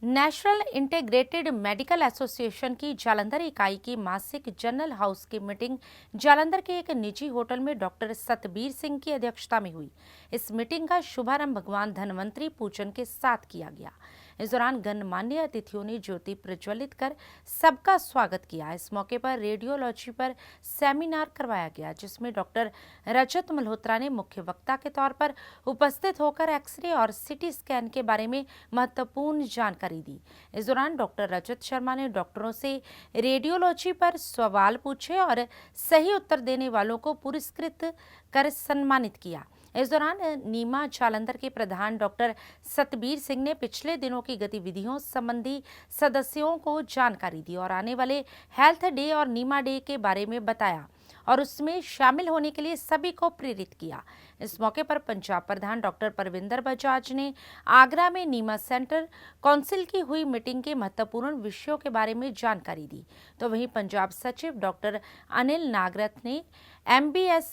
National integrated medical association की जालंधर इकाई की मासिक जनरल हाउस की मीटिंग जालंधर के एक निजी होटल में डॉक्टर सतबीर सिंह की अध्यक्षता में हुई। इस मीटिंग का शुभारंभ भगवान धन्वंतरी पूजन के साथ किया गया। इस दौरान गणमान्य अतिथियों ने ज्योति प्रज्वलित कर सबका स्वागत किया। इस मौके पर रेडियोलॉजी पर सेमिनार करवाया गया, जिसमें डॉक्टर रजत मल्होत्रा ने मुख्य वक्ता के तौर पर उपस्थित होकर एक्सरे और सिटी स्कैन के बारे में महत्वपूर्ण जानकारी दी। इस दौरान डॉक्टर रजत शर्मा ने डॉक्टरों से रेडियोलॉजी पर सवाल पूछे और सही उत्तर देने वालों को पुरस्कृत कर सम्मानित किया। इस दौरान नीमा जालंधर के प्रधान डॉक्टर सतबीर सिंह ने पिछले दिनों की गतिविधियों संबंधी सदस्यों को जानकारी दी और आने वाले हेल्थ डे और नीमा डे के बारे में बताया और उसमें शामिल होने के लिए सभी को प्रेरित किया। इस मौके पर पंजाब प्रधान डॉक्टर परविंदर बजाज ने आगरा में नीमा सेंटर काउंसिल की हुई मीटिंग के महत्वपूर्ण विषयों के बारे में जानकारी दी, तो वहीं पंजाब सचिव डॉक्टर अनिल नागरथ ने MBS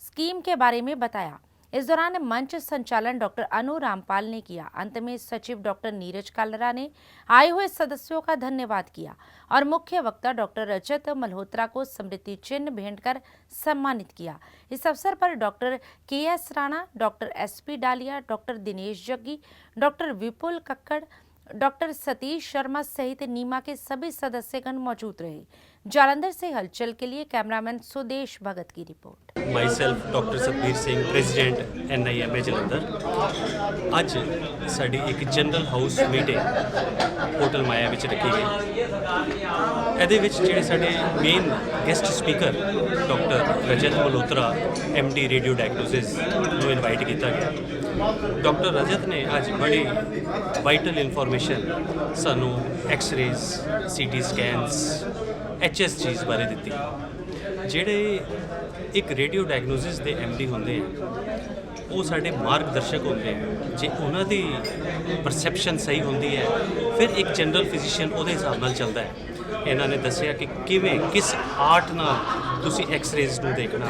स्कीम के बारे में बताया। इस दौरान मंच संचालन डॉक्टर अनु रामपाल ने किया। अंत में सचिव डॉक्टर नीरज कालरा ने आए हुए सदस्यों का धन्यवाद किया और मुख्य वक्ता डॉक्टर रजत मल्होत्रा को स्मृति चिन्ह भेंट कर सम्मानित किया। इस अवसर पर doctor KS Rana, doctor SP डालिया, डॉक्टर दिनेश जग्गी, डॉक्टर विपुल कक्कड़, डॉक्टर सतीश शर्मा सहित नीमा के सभी सदस्यगण मौजूद रहे। जालंधर से हलचल के लिए कैमरामैन सुदेश भगत की रिपोर्ट। Myself doctor Satbir Singh, president NIMA Jalandhar. अज साड़ी एक general house meeting hotel Maya विच रखी गई। ਇਹਦੇ ਵਿੱਚ ਜਿਹੜੇ ਸਾਡੇ main guest speaker doctor Rajat Malhotra MD radio diagnosis ਨੂੰ ਇਨਵਾਈਟ ਕੀਤਾ ਗਿਆ। ਡਾਕਟਰ ਰਜਤ ਨੇ ਅੱਜ ਬੜੀ ਵਾਈਟਲ ਇਨਫੋਰਮੇਸ਼ਨ ਸਾਨੂੰ ਐਕਸ-ਰੇਜ਼, CT ਸਕੈਨਸ, HSGs ਬਾਰੇ ਦਿੱਤੀ। ਜਿਹੜੇ ਇੱਕ ਰੇਡੀਓ ਡਾਇਗਨੋਸਿਸ ਦੇ MD ਹੁੰਦੇ ਆ, ਉਹ ਸਾਡੇ ਮਾਰਗਦਰਸ਼ਕ ਹੁੰਦੇ ਆ। ਜੇ ਉਹਨਾਂ ਦੀ ਪਰਸੈਪਸ਼ਨ ਸਹੀ ਹੁੰਦੀ ਹੈ, ਫਿਰ ਇੱਕ ਜਨਰਲ ਫਿਜ਼ੀਸ਼ੀਅਨ ਉਹਦੇ ਹਿਸਾਬ ਨਾਲ ਚੱਲਦਾ ਹੈ। ਇਹਨਾਂ ਨੇ ਦੱਸਿਆ ਕਿ ਕਿਵੇਂ ਕਿਸ ਆਰਟ ਨਾਲ ਤੁਸੀਂ ਐਕਸ-ਰੇਜ਼ ਨੂੰ ਦੇਖਣਾ,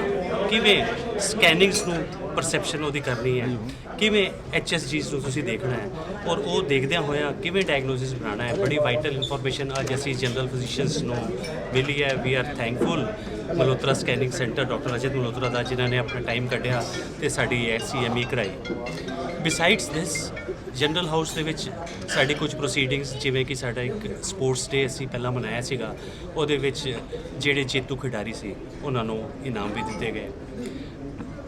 ਕਿਵੇਂ ਸਕੈਨਿੰਗਸ ਨੂੰ ਪਰਸੈਪਸ਼ਨ ਉਹਦੀ ਕਰਨੀ ਹੈ, ਕਿਵੇਂ HSGs ਨੂੰ ਤੁਸੀਂ ਦੇਖਣਾ ਹੈ ਔਰ ਉਹ ਦੇਖਦਿਆਂ ਹੋਇਆ ਕਿਵੇਂ ਡਾਇਗਨੋਸਿਸ ਬਣਾਉਣਾ ਹੈ। ਬੜੀ ਵਾਈਟਲ ਇਨਫੋਰਮੇਸ਼ਨ ਅੱਜ ਅਸੀਂ ਜਨਰਲ ਫਿਜ਼ੀਸ਼ੀਅਨਸ ਨੂੰ ਮਿਲੀ ਹੈ। We are thankful Malhotra scanning centre doctor Rajat Malhotra ਦਾ, ਜਿਨ੍ਹਾਂ ਨੇ ਆਪਣਾ ਟਾਈਮ ਕੱਢਿਆ ਤੇ ਸਾਡੀ CME ਕਰਾਈ। ਬਿਸਾਈਡਸ ਦਿਸ ਜਨਰਲ ਹਾਊਸ ਦੇ ਵਿੱਚ ਸਾਡੀ ਕੁਝ ਪ੍ਰੋਸੀਡਿੰਗਸ, ਜਿਵੇਂ ਕਿ ਸਾਡਾ ਇੱਕ ਸਪੋਰਟਸ ਡੇ ਅਸੀਂ ਪਹਿਲਾਂ ਮਨਾਇਆ ਸੀਗਾ, ਉਹਦੇ ਵਿੱਚ ਜਿਹੜੇ ਜੇਤੂ ਖਿਡਾਰੀ ਸੀ ਉਹਨਾਂ ਨੂੰ ਇਨਾਮ ਵੀ ਦਿੱਤੇ ਗਏ।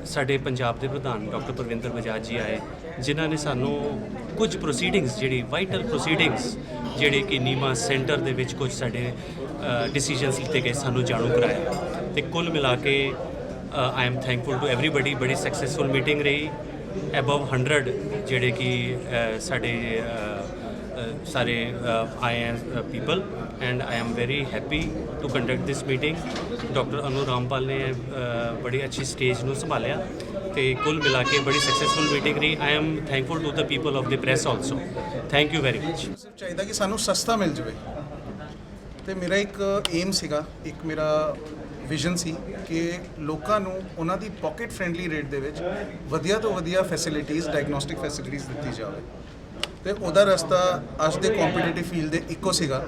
ਸਾਡੇ ਪੰਜਾਬ ਦੇ ਪ੍ਰਧਾਨ ਡਾਕਟਰ ਪਰਵਿੰਦਰ ਬਜਾਜ ਜੀ ਆਏ, ਜਿਨ੍ਹਾਂ ਨੇ ਸਾਨੂੰ ਕੁਝ ਪ੍ਰੋਸੀਡਿੰਗਸ, ਜਿਹੜੀ ਵਾਈਟਲ ਪ੍ਰੋਸੀਡਿੰਗਸ ਜਿਹੜੇ ਕਿ ਨੀਮਾ ਸੈਂਟਰ ਦੇ ਵਿੱਚ ਕੁਝ ਸਾਡੇ ਡਿਸੀਜਨਸ ਲਿੱਤੇ ਗਏ, ਸਾਨੂੰ ਜਾਣੂ ਕਰਾਇਆ। ਤੇ ਕੁੱਲ ਮਿਲਾ ਕੇ I am thankful to everybody. ਬੜੀ ਸਕਸੈਸਫੁਲ ਮੀਟਿੰਗ ਰਹੀ। above 100 ਜਿਹੜੇ ਕਿ ਸਾਡੇ ਸਾਰੇ ਆਏ ਹੈ people, and I am very happy to conduct this meeting. Doctor Anu Rampal ਨੇ ਬੜੀ ਅੱਛੀ ਸਟੇਜ ਨੂੰ ਸੰਭਾਲਿਆ ਤੇ ਕੁੱਲ ਮਿਲਾ ਕੇ ਬੜੀ ਸਕਸੈਸਫੁਲ ਮੀਟਿੰਗ ਰਹੀ। I am thankful to the people of the press also. Thank you very much. ਚਾਹੀਦਾ ਕਿ ਸਾਨੂੰ ਸਸਤਾ ਮਿਲ ਜਾਵੇ, ਤੇ ਮੇਰਾ ਇੱਕ ਏਮ ਸੀਗਾ, ਇੱਕ ਮੇਰਾ ਵਿਜ਼ਨ ਸੀ ਕਿ ਲੋਕਾਂ ਨੂੰ ਉਹਨਾਂ ਦੀ ਪਾਕਟ ਫ੍ਰੈਂਡਲੀ ਰੇਟ ਦੇ ਵਿੱਚ ਵਧੀਆ ਤੋਂ ਵਧੀਆ ਫੈਸਿਲਿਟੀਜ਼, ਡਾਇਗਨੋਸਟਿਕ ਫੈਸਿਲਿਟੀਜ਼ ਦਿੱਤੀ ਜਾਵੇ। ਤੇ ਉਹਦਾ ਰਸਤਾ ਅੱਜ ਦੇ ਕੰਪੀਟੀਟਿਵ ਫੀਲਡ ਦੇ ਇੱਕੋ ਸੀਗਾ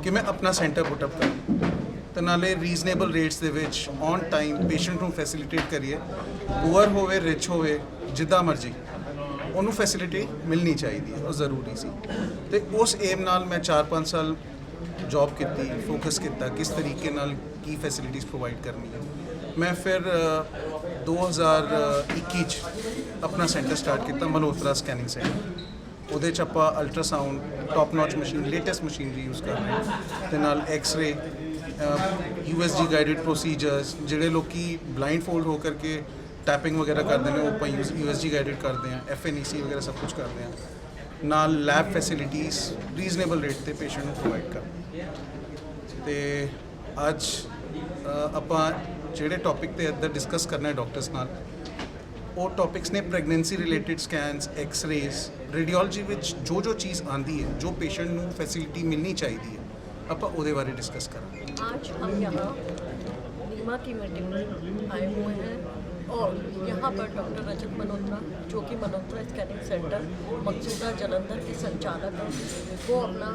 ਕਿ ਮੈਂ ਆਪਣਾ ਸੈਂਟਰ ਪੁੱਟ ਅਪ ਕਰਾਂ ਤੇ ਨਾਲੇ ਰੀਜ਼ਨੇਬਲ ਰੇਟਸ ਦੇ ਵਿੱਚ ਔਨ ਟਾਈਮ ਪੇਸ਼ੈਂਟ ਨੂੰ ਫੈਸਿਲਿਟੇਟ ਕਰੀਏ। ਪੂਅਰ ਹੋਵੇ, ਰਿਚ ਹੋਵੇ, ਜਿੱਦਾਂ ਮਰਜ਼ੀ ਉਹਨੂੰ ਫੈਸਿਲਿਟੀ ਮਿਲਣੀ ਚਾਹੀਦੀ ਹੈ, ਉਹ ਜ਼ਰੂਰੀ ਸੀ। ਤੇ ਉਸ ਏਮ ਨਾਲ ਮੈਂ 4-5 ਸਾਲ ਜੌਬ ਕੀਤੀ, ਫੋਕਸ ਕੀਤਾ ਕਿਸ ਤਰੀਕੇ ਨਾਲ ਕੀ ਫੈਸਿਲਿਟੀਜ਼ ਪ੍ਰੋਵਾਈਡ ਕਰਨੀ ਹੈ। ਮੈਂ ਫਿਰ 2021 'ਚ ਆਪਣਾ ਸੈਂਟਰ ਸਟਾਰਟ ਕੀਤਾ, ਮਲਹੋਤਰਾ ਸਕੈਨਿੰਗ ਸੈਂਟਰ। ਉਹਦੇ 'ਚ ਆਪਾਂ ultrasound, top notch machine, latest machinery use ਕਰ ਰਹੇ ਹਾਂ, ਤੇ ਨਾਲ ਐਕਸ-ਰੇ, USG ਗਾਈਡਡ ਪ੍ਰੋਸੀਜਰਸ। ਜਿਹੜੇ ਲੋਕੀ ਬਲਾਈਂਡ ਫੋਲਡ ਹੋ ਕਰਕੇ ਟੈਪਿੰਗ ਵਗੈਰਾ ਕਰਦੇ ਨੇ, ਉਹ ਆਪਾਂ USG ਗਾਈਡਡ ਕਰਦੇ ਹਾਂ। FNEC ਵਗੈਰਾ ਸਭ ਕੁਝ ਕਰਦੇ ਹਾਂ। ਨਾਲ ਲੈਬ ਫੈਸਿਲਿਟੀਜ਼ ਰੀਜ਼ਨੇਬਲ ਰੇਟ ਤੇ ਪੇਸ਼ੈਂਟ ਨੂੰ ਪ੍ਰੋਵਾਈਡ ਕਰਦੇ। ਤੇ ਅੱਜ ਆਪਾਂ ਜਿਹੜੇ ਟੌਪਿਕ ਤੇ ਇੱਧਰ ਡਿਸਕਸ ਕਰਨਾ ਹੈ ਡਾਕਟਰਸ ਨਾਲ, ਉਹ ਟੌਪਿਕਸ ਨੇ ਪ੍ਰੈਗਨੈਂਸੀ ਰਿਲੇਟਡ ਸਕੈਨਸ, ਐਕਸ-ਰੇਜ਼, ਰੇਡੀਓਲੋਜੀ ਵਿੱਚ ਜੋ ਜੋ ਚੀਜ਼ ਆਉਂਦੀ ਹੈ, ਜੋ ਪੇਸ਼ੈਂਟ ਨੂੰ ਫੈਸਿਲਿਟੀ ਮਿਲਣੀ ਚਾਹੀਦੀ ਹੈ, ਆਪਾਂ ਉਹਦੇ ਬਾਰੇ डिस्कस करेंगे। आज हम यहाँ नीमा की मीटिंग में आए हुए हैं और यहाँ पर डॉक्टर रजत मल्होत्रा, जो कि मल्होत्रा स्कैनिंग सेंटर मकसूदा जालंधर के संचालक हैं, वो अपना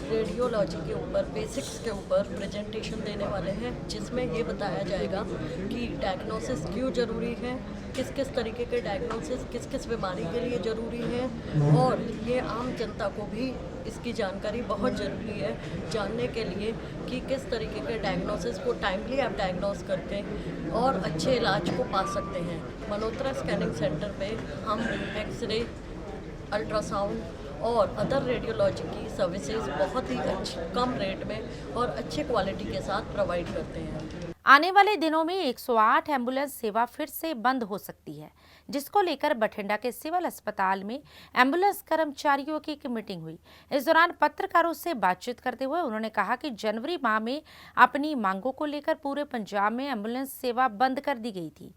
रेडियोलॉजी के ऊपर, बेसिक्स के ऊपर प्रेजेंटेशन देने वाले हैं, जिसमें ये बताया जाएगा कि डायग्नोसिस क्यों ज़रूरी है, किस किस तरीके के डायग्नोसिस किस किस बीमारी के लिए ज़रूरी है, और ये आम जनता को भी इसकी जानकारी बहुत ज़रूरी है जानने के लिए कि किस तरीके के डायग्नोसिस को टाइमली आप डायग्नोस करके और अच्छे इलाज को पा सकते हैं। मल्होत्रा स्कैनिंग सेंटर पे हम एक्सरे, अल्ट्रासाउंड और अदर रेडियोलॉजी की सर्विसेज बहुत ही कम रेट में और अच्छे क्वालिटी के साथ प्रोवाइड करते हैं। आने वाले दिनों में 108 एम्बुलेंस सेवा फिर से बंद हो सकती है, जिसको लेकर बठिंडा के सिविल अस्पताल में एम्बुलेंस कर्मचारियों की एक मीटिंग हुई। इस दौरान पत्रकारों से बातचीत करते हुए उन्होंने कहा कि जनवरी माह में अपनी मांगों को लेकर पूरे पंजाब में एम्बुलेंस सेवा बंद कर दी गई थी,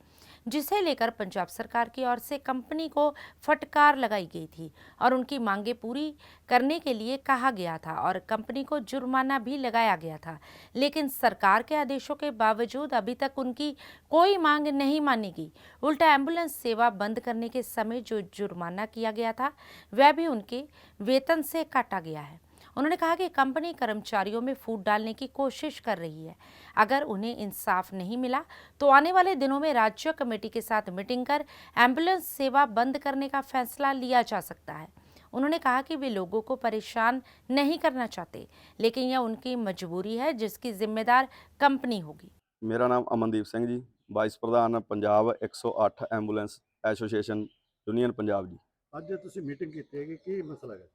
जिसे लेकर पंजाब सरकार की ओर से कंपनी को फटकार लगाई गई थी और उनकी मांगें पूरी करने के लिए कहा गया था और कंपनी को जुर्माना भी लगाया गया था। लेकिन सरकार के आदेशों के बावजूद अभी तक उनकी कोई मांग नहीं मानी गई। उल्टा एम्बुलेंस सेवा बंद करने के समय जो जुर्माना किया गया था वह भी उनके वेतन से काटा गया है। उन्होंने कहा कि कंपनी कर्मचारियों में फूट डालने की कोशिश कर रही है। अगर उन्हें इंसाफ नहीं मिला तो आने वाले दिनों में राज्य कमेटी के साथ मीटिंग कर एम्बुलेंस सेवा बंद करने का फैसला लिया जा सकता है। उन्होंने कहा कि वे लोगों को परेशान नहीं करना चाहते, लेकिन यह उनकी मजबूरी है जिसकी जिम्मेदार कंपनी होगी। मेरा नाम अमनदीप सिंह जी, वाइस प्रधान Punjab 108 ambulance association union Punjab ji. ਅੱਜ ਤੁਸੀਂ ਮੀਟਿੰਗ ਕੀਤੀ ਹੈਗੀ, ਕੀ ਮਸਲਾ ਹੈ?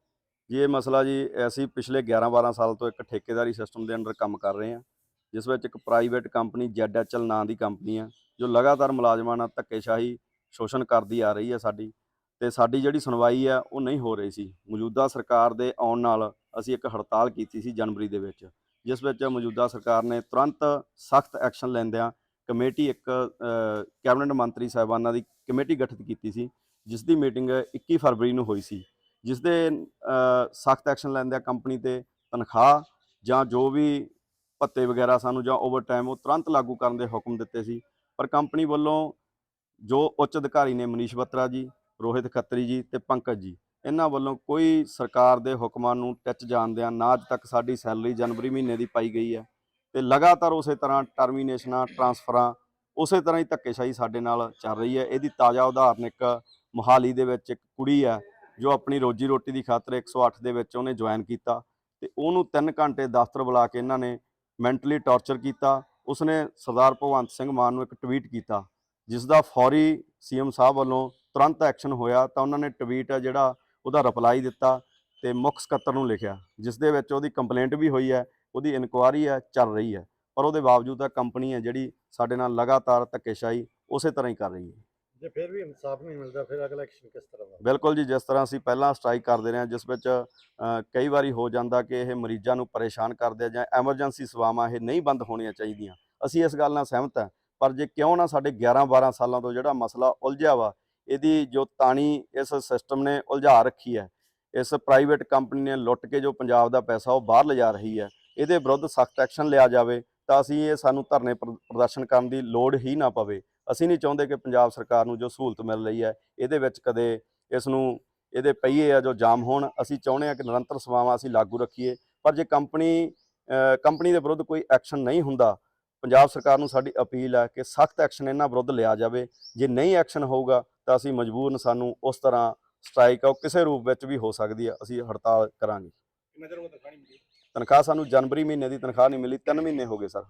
ਜੀ ਇਹ ਮਸਲਾ ਜੀ, ਅਸੀਂ ਪਿਛਲੇ 11-12 ਸਾਲ ਤੋਂ ਇੱਕ ਠੇਕੇਦਾਰੀ ਸਿਸਟਮ ਦੇ ਅੰਡਰ ਕੰਮ ਕਰ ਰਹੇ ਹਾਂ, ਜਿਸ ਵਿੱਚ ਇੱਕ ਪ੍ਰਾਈਵੇਟ ਕੰਪਨੀ ZHL ਨਾਂ ਦੀ ਕੰਪਨੀ ਆ, ਜੋ ਲਗਾਤਾਰ ਮੁਲਾਜ਼ਮਾਂ ਨਾਲ ਧੱਕੇਸ਼ਾਹੀ ਸ਼ੋਸ਼ਣ ਕਰਦੀ ਆ ਰਹੀ ਹੈ ਸਾਡੀ, ਤੇ ਸਾਡੀ ਜਿਹੜੀ ਸੁਣਵਾਈ ਆ ਉਹ ਨਹੀਂ ਹੋ ਰਹੀ ਸੀ। ਮੌਜੂਦਾ ਸਰਕਾਰ ਦੇ ਆਉਣ ਨਾਲ ਅਸੀਂ ਇੱਕ ਹੜਤਾਲ ਕੀਤੀ ਸੀ ਜਨਵਰੀ ਦੇ ਵਿੱਚ, ਜਿਸ ਵਿੱਚ ਮੌਜੂਦਾ ਸਰਕਾਰ ਨੇ ਤੁਰੰਤ ਸਖਤ ਐਕਸ਼ਨ ਲੈਂਦਿਆਂ ਕਮੇਟੀ ਇੱਕ ਕੈਬਨਿਟ ਮੰਤਰੀ ਸਾਹਿਬਾਨਾਂ ਦੀ ਕਮੇਟੀ ਗਠਿਤ ਕੀਤੀ ਸੀ, ਜਿਸ ਦੀ ਮੀਟਿੰਗ 21 ਫਰਵਰੀ ਨੂੰ ਹੋਈ ਸੀ, ਜਿਸ ਦੇ ਸਖਤ ਐਕਸ਼ਨ ਲੈਂਦਿਆਂ ਕੰਪਨੀ 'ਤੇ ਤਨਖਾਹ ਜਾਂ ਜੋ ਵੀ ਭੱਤੇ ਵਗੈਰਾ ਸਾਨੂੰ ਜਾਂ ਓਵਰ ਟਾਈਮ ਉਹ ਤੁਰੰਤ ਲਾਗੂ ਕਰਨ ਦੇ ਹੁਕਮ ਦਿੱਤੇ ਸੀ। ਪਰ ਕੰਪਨੀ ਵੱਲੋਂ ਜੋ ਉੱਚ ਅਧਿਕਾਰੀ ਨੇ ਮਨੀਸ਼ ਬੱਤਰਾ ਜੀ, ਰੋਹਿਤ ਖੱਤਰੀ ਜੀ ਅਤੇ ਪੰਕਜ ਜੀ, ਇਹਨਾਂ ਵੱਲੋਂ ਕੋਈ ਸਰਕਾਰ ਦੇ ਹੁਕਮਾਂ ਨੂੰ ਟਿੱਚ ਜਾਣਦਿਆਂ ਨਾ ਅੱਜ ਤੱਕ ਸਾਡੀ ਸੈਲਰੀ ਜਨਵਰੀ ਮਹੀਨੇ ਦੀ ਪਾਈ ਗਈ ਹੈ, ਅਤੇ ਲਗਾਤਾਰ ਉਸੇ ਤਰ੍ਹਾਂ ਟਰਮੀਨੇਸ਼ਨਾਂ, ਟਰਾਂਸਫਰਾਂ ਉਸੇ ਤਰ੍ਹਾਂ ਹੀ ਧੱਕੇਸ਼ਾਹੀ ਸਾਡੇ ਨਾਲ ਚੱਲ ਰਹੀ ਹੈ। ਇਹਦੀ ਤਾਜ਼ਾ ਉਦਾਹਰਨ ਇੱਕ ਮੋਹਾਲੀ ਦੇ ਵਿੱਚ ਇੱਕ ਕੁੜੀ ਹੈ ਜੋ ਆਪਣੀ ਰੋਜੀ ਰੋਟੀ ਦੀ ਖਾਤਰ 108 ਦੇ ਵਿੱਚ ਉਹਨੇ ਜੁਆਇਨ ਕੀਤਾ, ਅਤੇ ਉਹਨੂੰ 3 ਘੰਟੇ ਦਫ਼ਤਰ ਬੁਲਾ ਕੇ ਇਹਨਾਂ ਨੇ ਮੈਂਟਲੀ ਟੌਰਚਰ ਕੀਤਾ। ਉਸਨੇ ਸਰਦਾਰ ਭਗਵੰਤ ਸਿੰਘ ਮਾਨ ਨੂੰ ਇੱਕ ਟਵੀਟ ਕੀਤਾ, ਜਿਸ ਦਾ ਫੌਰੀ CM ਸਾਹਿਬ ਵੱਲੋਂ ਤੁਰੰਤ ਐਕਸ਼ਨ ਹੋਇਆ, ਤਾਂ ਉਹਨਾਂ ਨੇ ਟਵੀਟ ਹੈ ਜਿਹੜਾ ਉਹਦਾ ਰਿਪਲਾਈ ਦਿੱਤਾ ਅਤੇ ਮੁੱਖ ਸਕੱਤਰ ਨੂੰ ਲਿਖਿਆ, ਜਿਸ ਦੇ ਵਿੱਚ ਉਹਦੀ ਕੰਪਲੇਂਟ ਵੀ ਹੋਈ ਹੈ, ਉਹਦੀ ਇਨਕੁਆਇਰੀ ਹੈ ਚੱਲ ਰਹੀ ਹੈ। ਪਰ ਉਹਦੇ ਬਾਵਜੂਦ ਤਾਂ ਕੰਪਨੀ ਹੈ ਜਿਹੜੀ ਸਾਡੇ ਨਾਲ ਲਗਾਤਾਰ ਧੱਕੇਸ਼ਾਹੀ ਉਸੇ ਤਰ੍ਹਾਂ ਹੀ ਕਰ ਰਹੀ ਹੈ। ਜੇ ਫਿਰ ਵੀ ਇਨਸਾਫ ਨਹੀਂ ਮਿਲਦਾ, ਫਿਰ ਅਗਲਾ ਐਕਸ਼ਨ ਕਿਸ ਤਰ੍ਹਾਂ ਦਾ? ਬਿਲਕੁਲ ਜੀ, ਜਿਸ ਤਰ੍ਹਾਂ ਅਸੀਂ ਪਹਿਲਾਂ ਸਟ੍ਰਾਈਕ ਕਰਦੇ ਰਹੇ ਹਾਂ, ਜਿਸ ਵਿੱਚ ਕਈ ਵਾਰੀ ਹੋ ਜਾਂਦਾ ਕਿ ਇਹ ਮਰੀਜ਼ਾਂ ਨੂੰ ਪਰੇਸ਼ਾਨ ਕਰਦੇ ਆ ਜਾਂ ਐਮਰਜੈਂਸੀ ਸੇਵਾਵਾਂ ਇਹ ਨਹੀਂ ਬੰਦ ਹੋਣੀਆਂ ਚਾਹੀਦੀਆਂ, ਅਸੀਂ ਇਸ ਗੱਲ ਨਾਲ ਸਹਿਮਤ ਹਾਂ। ਪਰ ਜੇ ਕਿਉਂ ਨਾ ਸਾਡੇ 11-12 ਸਾਲਾਂ ਤੋਂ ਜਿਹੜਾ ਮਸਲਾ ਉਲਝਿਆ ਵਾ, ਇਹਦੀ ਜੋ ਤਾਣੀ ਇਸ ਸਿਸਟਮ ਨੇ ਉਲਝਾ ਰੱਖੀ ਹੈ, ਇਸ ਪ੍ਰਾਈਵੇਟ ਕੰਪਨੀ ਨੇ ਲੁੱਟ ਕੇ ਜੋ ਪੰਜਾਬ ਦਾ ਪੈਸਾ ਉਹ ਬਾਹਰ ਲਿਜਾ ਰਹੀ ਹੈ, ਇਹਦੇ ਵਿਰੁੱਧ ਸਖਤ ਐਕਸ਼ਨ ਲਿਆ ਜਾਵੇ, ਤਾਂ ਅਸੀਂ ਇਹ ਸਾਨੂੰ ਧਰਨੇ ਪ੍ਰਦਰਸ਼ਨ ਕਰਨ ਦੀ ਲੋੜ ਹੀ ਨਾ ਪਵੇ। ਅਸੀਂ ਨਹੀਂ ਚਾਹੁੰਦੇ ਕਿ ਪੰਜਾਬ ਸਰਕਾਰ ਨੂੰ ਜੋ ਸਹੂਲਤ ਮਿਲ ਰਹੀ ਹੈ ਇਹਦੇ ਵਿੱਚ ਕਦੇ ਇਸ ਨੂੰ ਇਹਦੇ ਪਹੀਏ ਆ ਜੋ ਜਾਮ ਹੋਣ। ਅਸੀਂ ਚਾਹੁੰਦੇ ਹਾਂ ਕਿ ਨਿਰੰਤਰ ਸੇਵਾਵਾਂ ਅਸੀਂ ਲਾਗੂ ਰੱਖੀਏ, ਪਰ ਜੇ ਕੰਪਨੀ ਦੇ ਵਿਰੁੱਧ ਕੋਈ ਐਕਸ਼ਨ ਨਹੀਂ ਹੁੰਦਾ, ਪੰਜਾਬ ਸਰਕਾਰ ਨੂੰ ਸਾਡੀ ਅਪੀਲ ਹੈ ਕਿ ਸਖਤ ਐਕਸ਼ਨ ਇਹਨਾਂ ਵਿਰੁੱਧ ਲਿਆ ਜਾਵੇ। ਜੇ ਨਹੀਂ ਐਕਸ਼ਨ ਹੋਊਗਾ ਤਾਂ ਅਸੀਂ ਮਜਬੂਰਨ ਸਾਨੂੰ ਉਸ ਤਰ੍ਹਾਂ ਸਟ੍ਰਾਈਕ ਆ ਉਹ ਕਿਸੇ ਰੂਪ ਵਿੱਚ ਵੀ ਹੋ ਸਕਦੀ ਹੈ, ਅਸੀਂ ਹੜਤਾਲ ਕਰਾਂਗੇ। ਕਿੰਨਾ ਚਿਰ ਹੋ ਗਿਆ ਤਨਖਾਹ ਨਹੀਂ ਮਿਲੀ? ਤਨਖਾਹ ਸਾਨੂੰ ਜਨਵਰੀ ਮਹੀਨੇ ਦੀ ਤਨਖਾਹ ਨਹੀਂ ਮਿਲੀ, 3 ਮਹੀਨੇ ਹੋ ਗਏ ਸਰ।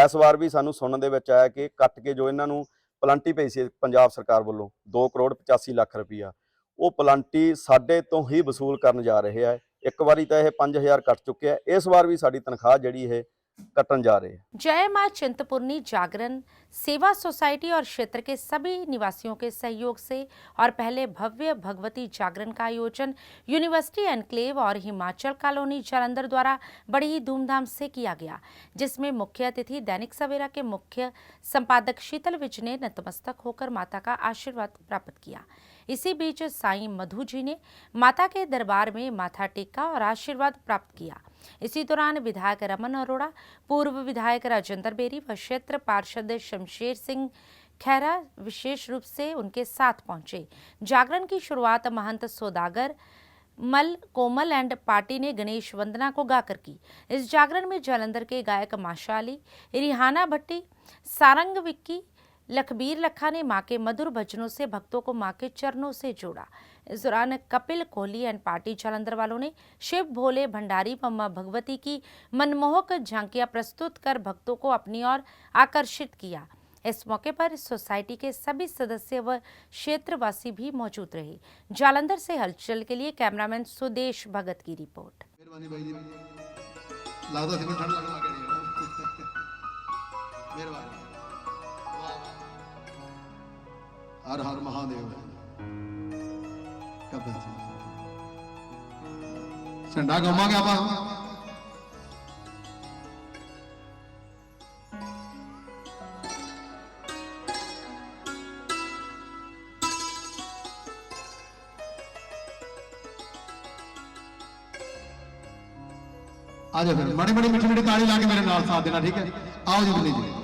ਇਸ ਵਾਰ ਵੀ ਸਾਨੂੰ ਸੁਣਨ ਦੇ ਵਿੱਚ ਆਇਆ ਕਿ ਕੱਟ ਕੇ ਜੋ ਇਹਨਾਂ ਨੂੰ ਪਲੰਟੀ ਪਈ ਸੀ ਪੰਜਾਬ ਸਰਕਾਰ ਵੱਲੋਂ 2 ਕਰੋੜ 85 ਲੱਖ ਰੁਪਈਆ, ਉਹ ਪਲੰਟੀ ਸਾਡੇ ਤੋਂ ਹੀ ਵਸੂਲ ਕਰਨ ਜਾ ਰਹੇ ਆ। ਇੱਕ ਵਾਰੀ ਤਾਂ ਇਹ 5000 ਕੱਟ ਚੁੱਕੇ ਆ, ਇਸ ਵਾਰ ਵੀ ਸਾਡੀ ਤਨਖਾਹ ਜਿਹੜੀ ਇਹ कटन जा रहे हैं। जय मां चिंतपूर्णी जागरण सेवा सोसाइटी और क्षेत्र के सभी निवासियों के सहयोग से और पहले भव्य भगवती जागरण का आयोजन यूनिवर्सिटी एनक्लेव और हिमाचल कॉलोनी जालंधर द्वारा बड़ी ही धूमधाम से किया गया, जिसमें मुख्य अतिथि दैनिक सवेरा के मुख्य संपादक शीतल विज ने नतमस्तक होकर माता का आशीर्वाद प्राप्त किया। इसी बीच साईं मधु जी ने माता के दरबार में माथा टेका और आशीर्वाद प्राप्त किया। इसी दौरान विधायक रमन अरोड़ा, पूर्व विधायक राजेंद्र बेरी व क्षेत्र पार्षद शमशेर सिंह खैरा विशेष रूप से उनके साथ पहुंचे। जागरण की शुरुआत महंत सौदागर मल कोमल एंड पार्टी ने गणेश वंदना को गाकर की। इस जागरण में जालंधर के गायक माशाली, रिहाना भट्टी, सारंग विक्की, लखबीर लखा ने मां के मधुर भजनों से भक्तों को मां के चरणों से जोड़ा। इस दौरान कपिल कोहली एंड पार्टी जालंधर वालों ने शिव भोले भंडारी मम्मा भगवती की मनमोहक झांकियां प्रस्तुत कर भक्तों को अपनी ओर आकर्षित किया। इस मौके पर सोसाइटी के सभी सदस्य व क्षेत्रवासी भी मौजूद रहे। जालंधर से हलचल के लिए कैमरामैन सुदेश भगत की रिपोर्ट। मेहरबानी भाई जी, लगता सी मैं ठंड लगन लग गई। मेहरबानी। हर हर महादेव। कब झंडा घुमांगे आप। आ जाओ फिर बड़ी बड़ी मीठी मीठी ताली ला के मेरे नाल साथ देना, ठीक है? आओ जी मुन्नी जी।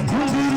घुंघरू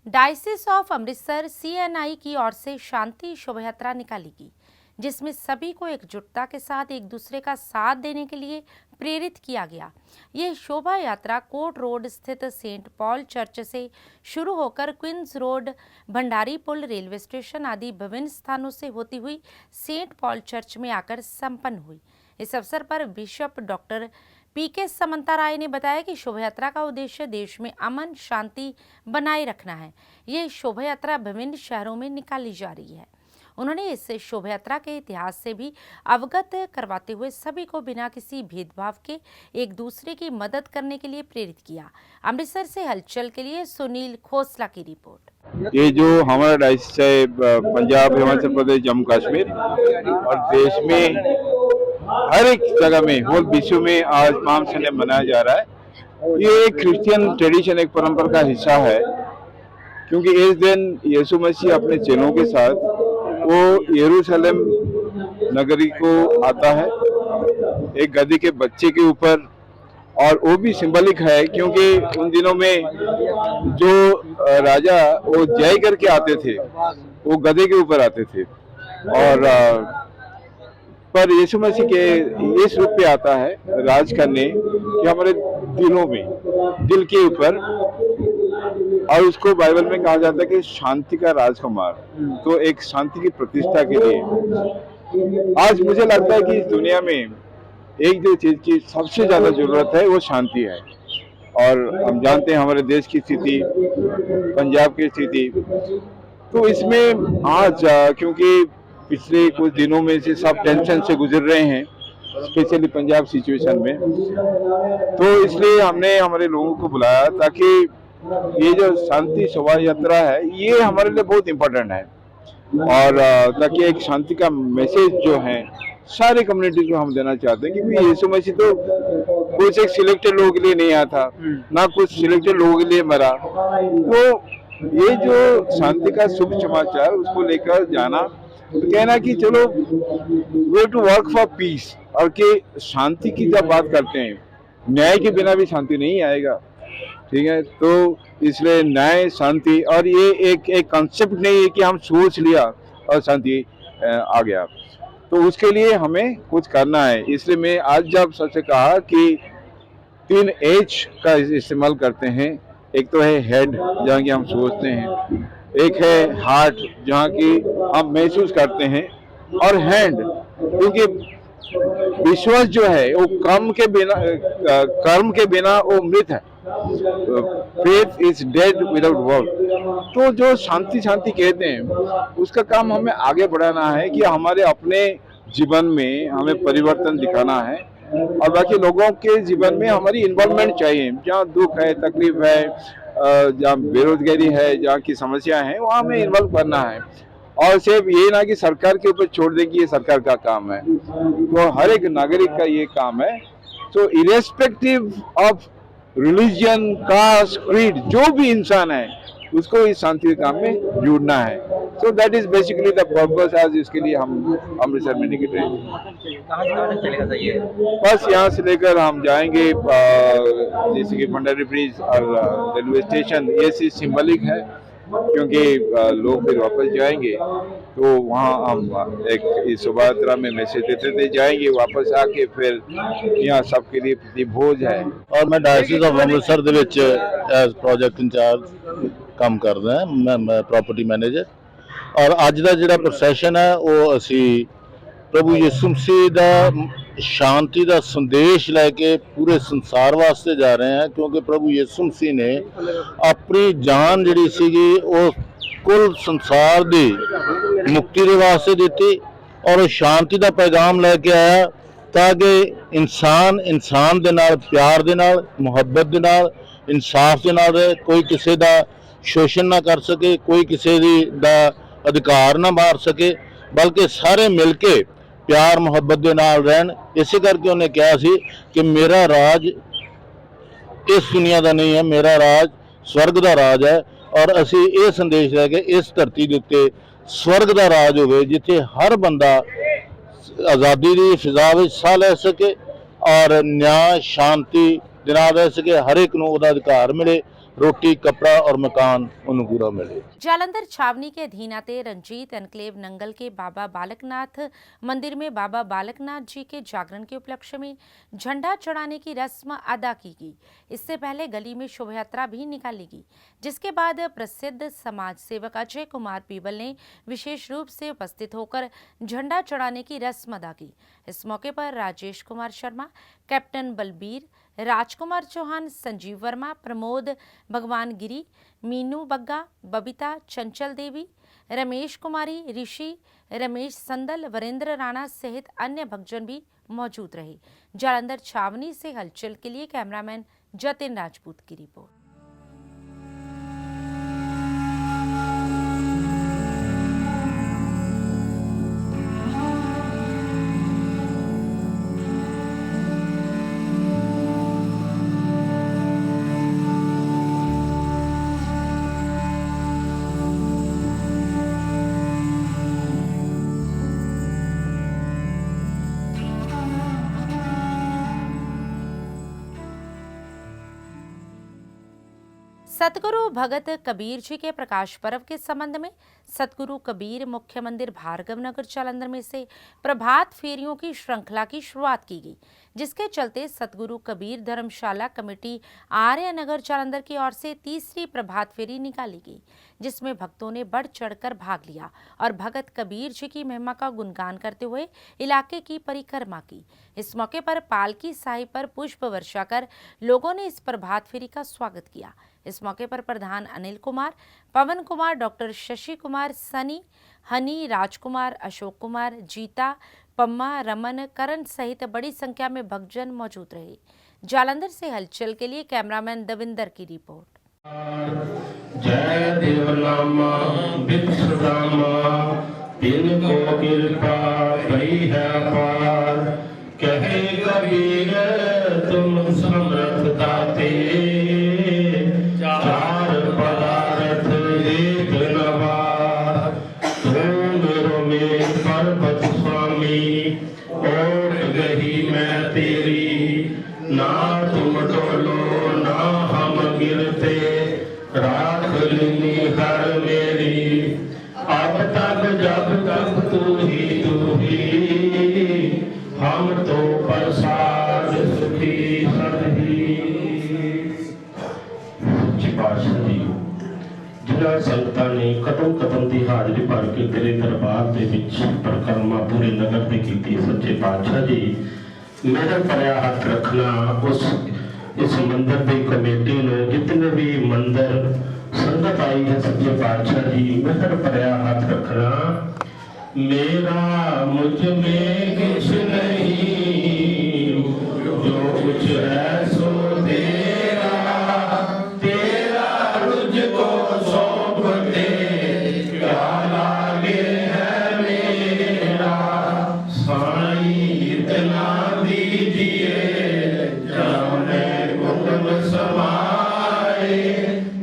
डायसिस ऑफ अमृतसर CNI की ओर से शांति शोभा यात्रा निकाली गई, जिसमें सभी को एकजुटता के साथ एक दूसरे का साथ देने के लिए प्रेरित किया गया। यह शोभा यात्रा कोर्ट रोड स्थित सेंट पॉल चर्च से शुरू होकर क्वींस रोड, भंडारी पुल, रेलवे स्टेशन आदि विभिन्न स्थानों से होती हुई सेंट पॉल चर्च में आकर संपन्न हुई। इस अवसर पर बिशप डॉक्टर PK समंता राय ने बताया कि शोभा यात्रा का उद्देश्य देश में अमन शांति बनाए रखना है। ये शोभा यात्रा विभिन्न शहरों में निकाली जा रही है। उन्होंने इस शोभा यात्रा के इतिहास से भी अवगत करवाते हुए सभी को बिना किसी भेदभाव के एक दूसरे की मदद करने के लिए प्रेरित किया। अमृतसर से हलचल के लिए सुनील खोसला की रिपोर्ट। ये जो हमारा डायसिस है पंजाब, हिमाचल प्रदेश, जम्मू कश्मीर और देश में हर एक जगह में, होल विश्व में आज पाम संडे मनाया जा रहा है। ये एक क्रिश्चियन ट्रेडिशन, एक परंपरा का हिस्सा है, क्योंकि इस दिन यीशु मसीह अपने चेलों के साथ वो यरूशलेम नगरी को आता है एक गधे के बच्चे के ऊपर, और वो भी सिंबलिक है क्योंकि उन दिनों में जो राजा वो जय करके आते थे वो गधे के ऊपर आते थे, और पर यीशु मसीह के इस रूप पे आता है राज करने कि हमारे दिलों में, दिल के ऊपर, और उसको बाइबल में कहा जाता है कि शांति का राजकुमार। तो एक शांति की प्रतिष्ठा के लिए आज मुझे लगता है कि इस दुनिया में एक जो चीज की सबसे ज्यादा जरूरत है वो शांति है। और हम जानते हैं हमारे देश की स्थिति, पंजाब की स्थिति, तो इसमें आज क्योंकि पिछले कुछ दिनों में से सब टेंशन से गुजर रहे हैं, स्पेशली पंजाब सिचुएशन में, तो इसलिए हमने हमारे लोगों को बुलाया ताकि ये जो शांति शोभा यात्रा है ये हमारे लिए बहुत इम्पोर्टेंट है, और ताकि एक शांति का मैसेज जो है सारे कम्युनिटी को हम देना चाहते हैं। क्योंकि यीशु मसीह तो कुछ एक सिलेक्टेड लोगों के लिए नहीं आया था, ना कुछ सिलेक्टेड लोगों के लिए मरा, तो ये जो शांति का शुभ समाचार उसको लेकर जाना, तो कहना कि चलो way to work for peace, और कि शांति की जब बात करते हैं, न्याय के बिना भी शांति नहीं आएगा, ठीक है। तो इसलिए न्याय, शांति, और ये एक कॉन्सेप्ट नहीं है कि हम सोच लिया और शांति आ गया, तो उसके लिए हमें कुछ करना है। इसलिए मैं आज जब सबसे कहा कि 3 H का इस्तेमाल करते हैं, एक तो है हेड जहाँ की हम सोचते हैं, एक है हार्ट जहाँ की हम महसूस करते हैं, और हैंड क्योंकि विश्वास जो है वो कर्म के बिना वो मृत है। Faith is dead without work. तो जो शांति कहते हैं उसका काम हमें आगे बढ़ाना है कि हमारे अपने जीवन में हमें परिवर्तन दिखाना है, और बाकी लोगों के जीवन में हमारी इन्वॉल्वमेंट चाहिए। जहाँ दुख है, तकलीफ है, जहाँ बेरोजगारी है, जहाँ की समस्या है, वहाँ हमें इन्वॉल्व करना है, और सिर्फ ये ना कि सरकार के ऊपर छोड़ दें कि ये सरकार का काम है, तो हर एक नागरिक का ये काम है। तो irrespective of religion, caste, creed, जो भी इंसान है उसको इस शांति के काम में जुड़ना है। So that is basically the purpose. आज इसके लिए हम अमृतसर में निकले हैं। बस यहाँ से लेकर हम जाएंगे जैसे कि भंडारी ब्रिज और रेलवे स्टेशन, ये चीज सिंबलिक है क्योंकि लोग फिर वापस जाएंगे, तो वहाँ हम एक इस शोभा यात्रा में मैसेज देते जाएंगे, वापस आके फिर यहाँ सबके लिए प्रतिभोज है। और मैं डायसिस ऑफ अमृतसर ਦੇ ਵਿੱਚ ਐਜ਼ ਪ੍ਰੋਜੈਕਟ ਇੰਚਾਰਜ ਕੰਮ ਕਰਦਾ ਹਾਂ, ਮੈਂ ਪ੍ਰੋਪਰਟੀ ਮੈਨੇਜਰ। ਔਰ ਅੱਜ ਦਾ ਜਿਹੜਾ ਪ੍ਰੋਸੈਸ਼ਨ ਹੈ ਉਹ ਅਸੀਂ ਪ੍ਰਭੂ ਯਿਸੂ ਮਸੀਹ ਦਾ ਸ਼ਾਂਤੀ ਦਾ ਸੰਦੇਸ਼ ਲੈ ਕੇ ਪੂਰੇ ਸੰਸਾਰ ਵਾਸਤੇ ਜਾ ਰਹੇ ਹਾਂ, ਕਿਉਂਕਿ ਪ੍ਰਭੂ ਯਿਸੂ ਮਸੀਹ ਨੇ ਆਪਣੀ ਜਾਨ ਜਿਹੜੀ ਸੀਗੀ ਉਹ ਕੁੱਲ ਸੰਸਾਰ ਦੀ ਮੁਕਤੀ ਦੇ ਵਾਸਤੇ ਦਿੱਤੀ, ਔਰ ਉਹ ਸ਼ਾਂਤੀ ਦਾ ਪੈਗਾਮ ਲੈ ਕੇ ਆਇਆ ਤਾਂ ਕਿ ਇਨਸਾਨ ਦੇ ਨਾਲ ਪਿਆਰ ਦੇ ਨਾਲ, ਮੁਹੱਬਤ ਦੇ ਨਾਲ, ਇਨਸਾਫ ਦੇ ਨਾਲ ਰਹੇ, ਕੋਈ ਕਿਸੇ ਦਾ ਸ਼ੋਸ਼ਣ ਨਾ ਕਰ ਸਕੇ, ਕੋਈ ਕਿਸੇ ਦਾ ਅਧਿਕਾਰ ਨਾ ਮਾਰ ਸਕੇ, ਬਲਕਿ ਸਾਰੇ ਮਿਲ ਕੇ ਪਿਆਰ ਮੁਹੱਬਤ ਦੇ ਨਾਲ ਰਹਿਣ। ਇਸੇ ਕਰਕੇ ਉਹਨੇ ਕਿਹਾ ਸੀ ਕਿ ਮੇਰਾ ਰਾਜ ਇਸ ਦੁਨੀਆ ਦਾ ਨਹੀਂ ਹੈ, ਮੇਰਾ ਰਾਜ ਸਵਰਗ ਦਾ ਰਾਜ ਹੈ। ਔਰ ਅਸੀਂ ਇਹ ਸੰਦੇਸ਼ ਲੈ ਕੇ ਇਸ ਧਰਤੀ ਦੇ ਉੱਤੇ ਸਵਰਗ ਦਾ ਰਾਜ ਹੋਵੇ, ਜਿੱਥੇ ਹਰ ਬੰਦਾ ਆਜ਼ਾਦੀ ਦੀ ਫਿਜ਼ਾ ਵਿੱਚ ਸਾਹ ਲੈ ਸਕੇ ਔਰ ਨਿਆਂ ਸ਼ਾਂਤੀ ਦੇ ਨਾਲ ਰਹਿ ਸਕੇ, ਹਰ ਇੱਕ ਨੂੰ ਉਹਦਾ ਅਧਿਕਾਰ ਮਿਲੇ, रोटी कपड़ा और मकान उन्हें पूरा मिले। जालंधर छावनी के अधीन आते रंजीत एनक्लेव नंगल के बाबा बालकनाथ मंदिर में बाबा बालकनाथ जी के जागरण के उपलक्ष्य में झंडा चढ़ाने की रस्म अदा की गई। इससे पहले गली में शोभा यात्रा भी निकाली गई, जिसके बाद प्रसिद्ध समाज सेवक अजय कुमार पीबल ने विशेष रूप से उपस्थित होकर झंडा चढ़ाने की रस्म अदा की। इस मौके पर राजेश कुमार शर्मा, कैप्टन बलबीर, राजकुमार चौहान, संजीव वर्मा, प्रमोद भगवान गिरी, मीनू बग्गा, बबीता, चंचल देवी, रमेश कुमारी, ऋषि, रमेश संदल, वरेंद्र राणा सहित अन्य भक्तजन भी मौजूद रहे। जालंधर छावनी से हलचल के लिए कैमरामैन जतिन राजपूत की रिपोर्ट। सतगुरु भगत कबीर जी के प्रकाश पर्व के संबंध में सतगुरु कबीर मुख्य मंदिर भार्गव नगर जालंधर में से प्रभात फेरियों की श्रृंखला की शुरुआत की गई, जिसके चलते सतगुरु कबीर धर्मशाला कमेटी आर्य नगर जालंधर की ओर से तीसरी प्रभात फेरी निकाली गई, जिसमें भक्तों ने बढ़ चढ़कर भाग लिया और भगत कबीर जी की महिमा का गुणगान करते हुए इलाके की परिक्रमा की। इस मौके पर पालकी साहिब पर पुष्प वर्षा कर लोगों ने इस प्रभात फेरी का स्वागत किया। इस मौके पर प्रधान अनिल कुमार, पवन कुमार, डॉक्टर शशि कुमार, सनी, हनी, राजकुमार, अशोक कुमार, जीता, पम्मा, रमन, करण सहित बड़ी संख्या में भक्तजन मौजूद रहे। जालंधर से हलचल के लिए कैमरामैन दविंदर की रिपोर्ट। जय देवनामा विश्वदामा तिन को कृपा भई है पार, कहे कबीर तुम समर्थ दाते, चार पदार्थ एक नवार, तुम रोमे पर्वत स्वामी, ओढ़ गही मैं तेरी, ना तुम डोलो ना हम गिरते, राख लेनी हर मेरी, अब तक जब तक तू ही हम तो प्रसाद सुखी सदही। जिन्हां संगतां ने कदम कदम की हाजरी भर के तेरे दरबार के विच परिक्रमा पूरे नगर की कीती। सच्चे पातशाह जी मेहर भरिया हथ रखना उस इस मंदिर की कमेटी ने, जितने भी मंदिर संगत आई है, सच्चे पातशाह जी मेहर भरिया हाथ रखना। मेरा मुझ में कुछ नहीं, जो कुछ है सो तेरा, तेरा मुझको सौंप दे, क्या लागे है मेरा, साईं इतना दीजिए जाने गुण समाए,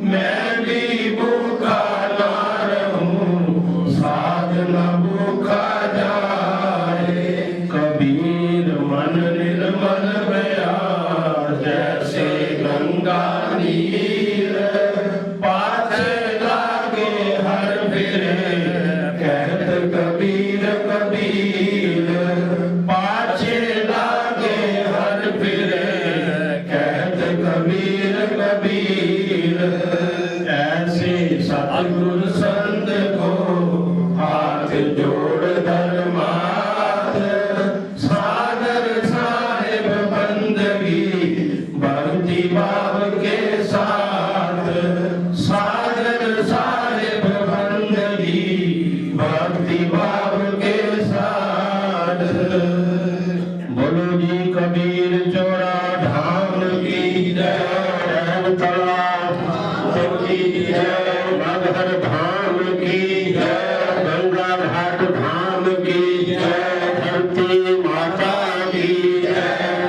मैं भी भूखा ना रहूं, साध न भूखा जाए। कबीर मन निर्मल भया जैसे गंगा नीर, पाछे लागे हर फिरे कहत कबीर कबीर, पाछे गुरु जी कबीर चौरा धाम की जय, रैनतला की जय, मगहर धाम की जय, गंगा घाट धाम की जय, धरती माता की जय,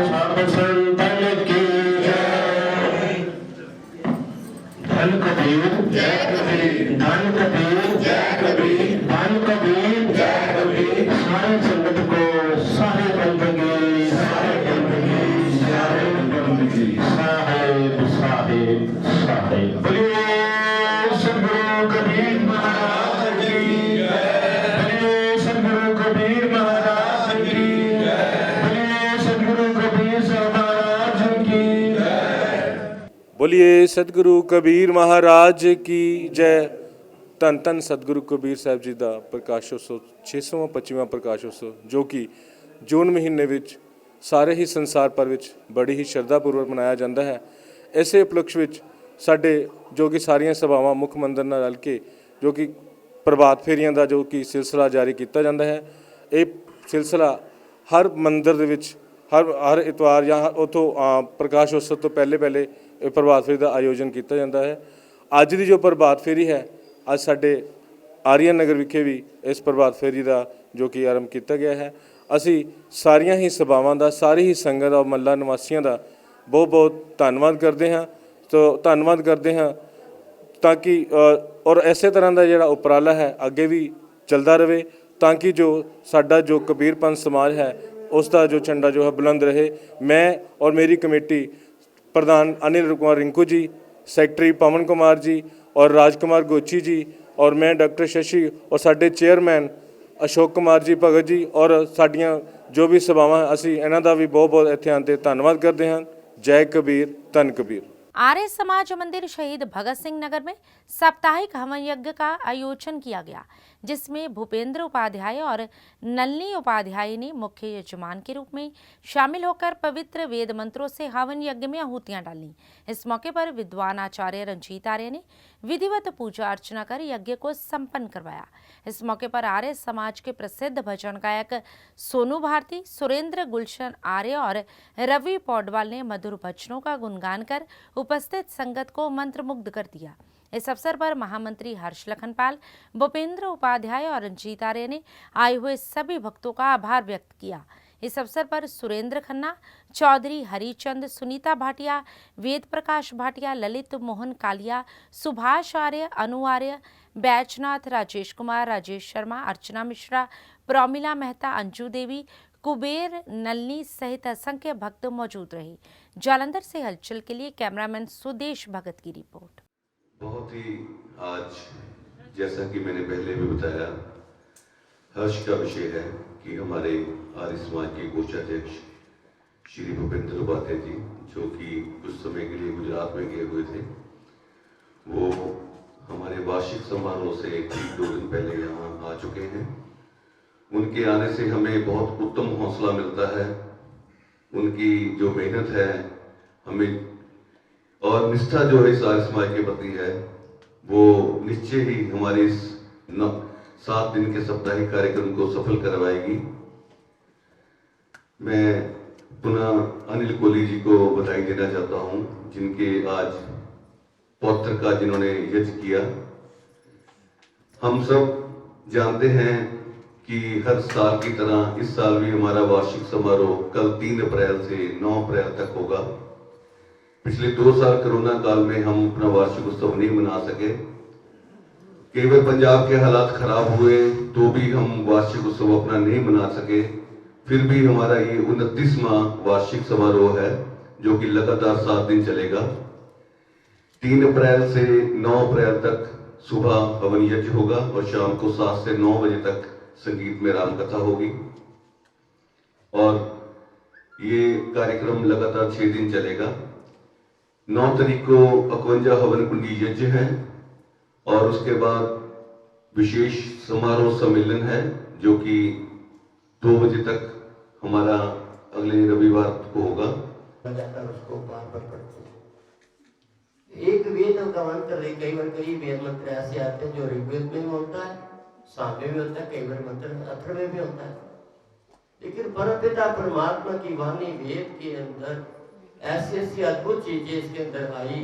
सब संतन की जय। धन कबीर जय कबीर, धन कबीर जय कबीर, धन कबीर जय कबीर। सारे संगत को सारे बंदगी साहेब साहेब साहेब। बोलिए सद्गुरु कबीर महाराज की जय, बोलिए सद्गुरु कबीर महाराज की जय, बोलिए सद्गुरु कबीर महाराज की जय। बोलिए सतगुरु कबीर महाराज की जय। ਧੰਨ ਧੰਨ ਸਤਿਗੁਰੂ ਕਬੀਰ ਸਾਹਿਬ ਜੀ ਦਾ ਪ੍ਰਕਾਸ਼ੋਤਸਵ 625ਵਾਂ ਪ੍ਰਕਾਸ਼ੋਤਸਵ ਜੋ ਕਿ ਜੂਨ ਮਹੀਨੇ ਵਿੱਚ ਸਾਰੇ ਹੀ ਸੰਸਾਰ ਭਰ ਵਿੱਚ ਬੜੀ ਹੀ ਸ਼ਰਧਾਪੂਰਵਕ ਮਨਾਇਆ ਜਾਂਦਾ ਹੈ। ਇਸੇ ਉਪਲਕਸ਼ ਵਿੱਚ ਸਾਡੇ ਜੋ ਕਿ ਸਾਰੀਆਂ ਸਭਾਵਾਂ ਮੁੱਖ ਮੰਦਰ ਨਾਲ ਰਲ ਕੇ ਜੋ ਕਿ ਪ੍ਰਭਾਤ ਫੇਰੀਆਂ ਦਾ ਜੋ ਕਿ ਸਿਲਸਿਲਾ ਜਾਰੀ ਕੀਤਾ ਜਾਂਦਾ ਹੈ। ਇਹ ਸਿਲਸਿਲਾ ਹਰ ਮੰਦਰ ਦੇ ਵਿੱਚ ਹਰ ਇਤਵਾਰ ਜਾਂ ਉੱਥੋਂ ਪ੍ਰਕਾਸ਼ ਉਤਸਵ ਤੋਂ ਪਹਿਲੇ ਇਹ ਪ੍ਰਭਾਤ ਫੇਰੀ ਦਾ ਆਯੋਜਨ ਕੀਤਾ ਜਾਂਦਾ ਹੈ। ਅੱਜ ਦੀ ਜੋ ਪ੍ਰਭਾਤ ਫੇਰੀ ਹੈ, ਅੱਜ ਸਾਡੇ ਆਰੀਅਨ ਨਗਰ ਵਿਖੇ ਵੀ ਇਸ ਪ੍ਰਭਾਤ ਫੇਰੀ ਦਾ ਜੋ ਕਿ ਆਰੰਭ ਕੀਤਾ ਗਿਆ ਹੈ। ਅਸੀਂ ਸਾਰੀਆਂ ਹੀ ਸਭਾਵਾਂ ਦਾ, ਸਾਰੀ ਹੀ ਸੰਗਤ ਦਾ, ਮਹੱਲਾ ਨਿਵਾਸੀਆਂ ਦਾ ਬਹੁਤ ਬਹੁਤ ਧੰਨਵਾਦ ਕਰਦੇ ਹਾਂ। ਧੰਨਵਾਦ ਕਰਦੇ ਹਾਂ ਤਾਂ ਕਿ ਔਰ ਇਸੇ ਤਰ੍ਹਾਂ ਦਾ ਜਿਹੜਾ ਉਪਰਾਲਾ ਹੈ ਅੱਗੇ ਵੀ ਚੱਲਦਾ ਰਹੇ ਤਾਂ ਕਿ ਜੋ ਸਾਡਾ ਜੋ ਕਬੀਰ ਪੰਥ ਸਮਾਜ ਹੈ ਉਸ ਦਾ ਜੋ ਝੰਡਾ ਜੋ ਹੈ ਬੁਲੰਦ ਰਹੇ। ਮੈਂ ਔਰ ਮੇਰੀ ਕਮੇਟੀ प्रधान अनिल कुमार रिंकू जी, सैकटरी पवन कुमार जी और राजकुमार गोची जी और मैं डॉक्टर शशि और साडे चेयरमैन अशोक कुमार जी भगत जी और साडियां जो भी सभावां असीं इन्हां दा भी बहुत बहुत इत्थे आउण ते धन्नवाद करते हैं। जय कबीर, धन कबीर। आर्य समाज मंदिर शहीद भगत सिंह नगर में साप्ताहिक हवन यज्ञ का आयोजन किया गया, जिसमें भूपेंद्र उपाध्याय और नलिनी उपाध्याय ने मुख्य यजमान के रूप में शामिल होकर पवित्र वेद मंत्रों से हवन यज्ञ में आहुतियां डाली। इस मौके पर विद्वान आचार्य रंजीत आर्य ने विधिवत पूजा अर्चना कर यज्ञ को संपन्न करवाया। इस मौके पर आर्य समाज के प्रसिद्ध भजन गायक सोनू भारती, सुरेंद्र गुलशन आर्य और रवि पौडवाल ने मधुर भजनों का गुणगान कर उपस्थित संगत को मंत्रमुग्ध कर दिया। इस अवसर पर महामंत्री हर्ष लखनपाल, भूपेंद्र उपाध्याय और रंजीत आर्य ने आए हुए सभी भक्तों का आभार व्यक्त किया। इस अवसर पर सुरेंद्र खन्ना, चौधरी हरिचंद, सुनीता भाटिया, वेद प्रकाश भाटिया, ललित मोहन कालिया, सुभाष आर्य, अनु आर्य, बैजनाथ, राजेश कुमार, राजेश शर्मा, अर्चना मिश्रा, प्रोमिला मेहता, अंजू देवी, कुबेर, नलनी सहित असंख्य भक्त मौजूद रहे। जालंधर से हलचल के लिए कैमरामैन सुदेश भगत की रिपोर्ट। बहुत ही आज जैसा कि मैंने पहले भी बताया, हर्ष का विषय है कि हमारे आर्य समाज के कोषाध्यक्ष श्री भूपेंद्र उपाध्याय जी, जो कि कुछ समय के लिए गुजरात में गए हुए थे, वो हमारे वार्षिक समारोह से ठीक 2 दिन पहले यहाँ आ चुके हैं। उनके आने से हमें बहुत उत्तम हौसला मिलता है। उनकी जो मेहनत है हमें और निष्ठा जो है इस आर्य समाज के प्रति है, वो निश्चय ही हमारे इस 7 दिन के साप्ताहिक कार्यक्रम को सफल करवाएगी। मैं पुनः अनिल कोहली जी को बधाई देना चाहता हूं, जिनके आज पौत्र का जिन्होंने यज्ञ किया। हम सब जानते हैं कि हर साल की तरह इस साल भी हमारा वार्षिक समारोह कल 3 अप्रैल से 9 अप्रैल तक होगा। पिछले 2 साल कोरोना काल में हम अपना वार्षिक उत्सव नहीं मना सके। केवल पंजाब के हालात खराब हुए तो भी हम वार्षिक उत्सव अपना नहीं मना सके। फिर भी हमारा ये 29वां वार्षिक समारोह है, जो कि लगातार 7 दिन चलेगा। 3 अप्रैल से 9 अप्रैल तक सुबह हवन यज्ञ होगा और शाम को 7 से 9 बजे तक संगीत में राम कथा होगी। और ये कार्यक्रम लगातार 6 दिन चलेगा। 9 तारीख को 51 हवन कुंडी यज्ञ है और उसके बाद विशेष समारोह सम्मेलन है, जो कि 2 बजे तक हमारा अगले रविवार को होगा। उसको बार-बार पढ़ते हैं। एक वेद का मंत्र है, कई बार कई वेद मंत्र ऐसे आते हैं जो ऋग्वेद में होता है, सामने भी होता है, कई बार मंत्र अथर्व में भी होता है। लेकिन परमपिता परमात्मा की वाणी वेद के अंदर ऐसी ऐसी अद्भुत चीजें इसके अंदर आई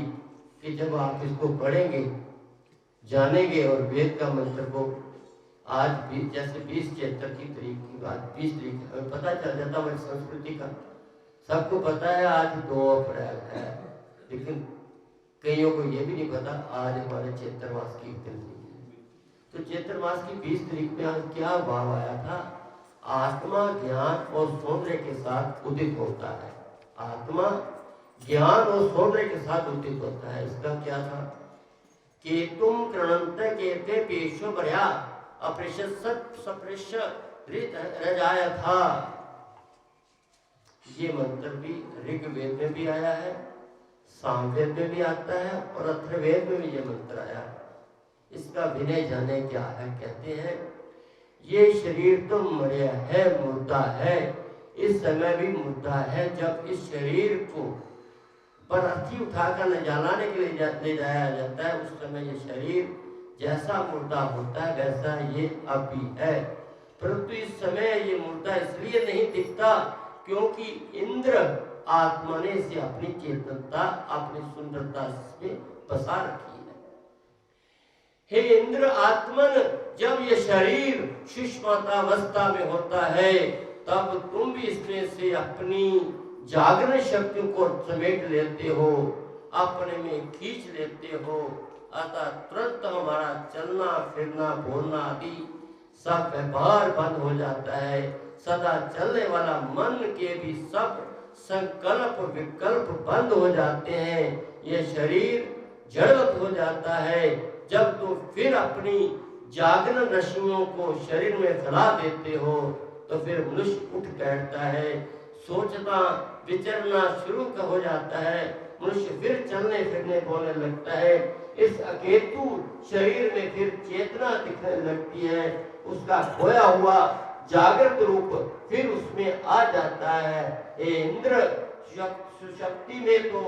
कि जब आप इसको पढ़ेंगे, जानेंगे और वेद का मंत्र को आज भी जैसे 20 की तारीख की बात, 20 तारीख हमें पता चल जाता हमारी संस्कृति का, सबको पता है आज 2 अप्रैल है, लेकिन कईयों को ये भी नहीं पता आज हमारे चैत्र मास की तिथि है। तो चैत्र मास की 20 तारीख में आज क्या भाव आया था? आत्मा ज्ञान और सौंदर्य के साथ उदित होता है। आत्मा ज्ञान और सौंदर्य के साथ उदित होता है। इसका क्या था कि तुम कृणंत केते पेशो बर्या अप्रेषत सप्रेष रजाया था। ये मंत्र भी ऋग्वेद में भी आया है, सामवेद में भी आता है और अथर्ववेद में भी ये मंत्र आया है। इसका विनय जाने क्या है? कहते हैं ये शरीर तो मर्या है, मुर्दा है, इस समय भी मुर्दा है। जब इस शरीर को पर अर्थी उठाकर ले जाने के लिए ले जाया जाता है, उस समय ये शरीर जैसा मुर्दा होता है वैसा ये अब भी है, परंतु इस समय ये मुर्दा इसलिए नहीं दिखता क्योंकि इंद्र आत्मा ने इसे अपनी चेतनता, अपनी सुंदरता में बसा रखी है। हे इंद्र आत्मन, जब ये शरीर सुष्मातावस्था में होता है तब तुम भी इसमें से अपनी जागरण शक्ति को समेट लेते हो, अपने में खींच लेते हो। अतः तुरंत हमारा चलना फिरना बोलना आदि सब व्यापार बंद हो जाता है। सदा चलने वाला मन के भी सब संकल्प विकल्प बंद हो जाते हैं। यह शरीर जड़वत हो जाता है। जब तुम फिर अपनी जागरण रश्मियों को शरीर में फैला देते हो तो फिर मनुष्य उठ बैठता है, सोचना विचरना शुरू हो जाता है, मनुष्य फिर चलने फिरने बोलने लगता है। इस अकेतु शरीर में फिर चेतना दिखने लगती है, उसका खोया हुआ जागृत रूप फिर उसमें आ जाता है। हे इंद्र, शक्ति में तो